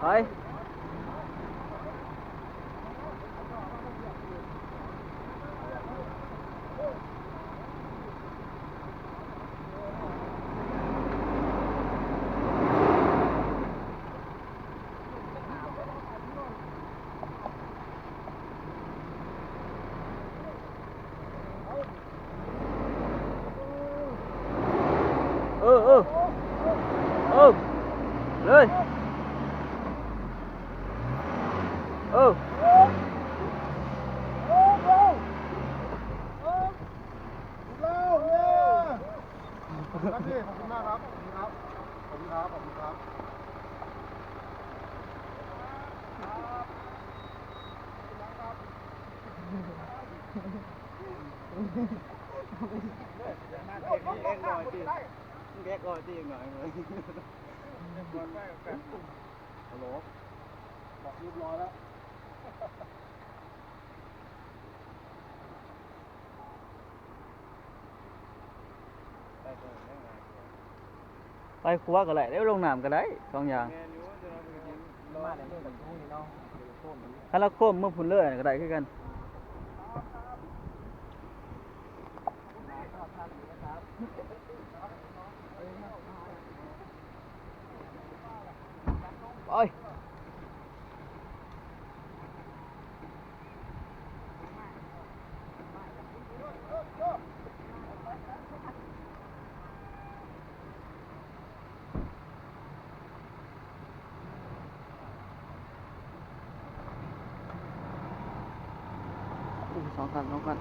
ไปเออเลยเออครับพี่ขอบคุณมากครับขอบคุณครับขอบคุณครับขอบคุณครับแก๊กก่อนตีหน่อยเลยฮัลโหลบอกเรียบร้อยแล้วไปครัวก็ได้ได้ลงน้ำก็ได้สองอย่างถ้าเราโค้มเมื่อพุ่นเลื่อยก็ได้คือกันไปสองกัน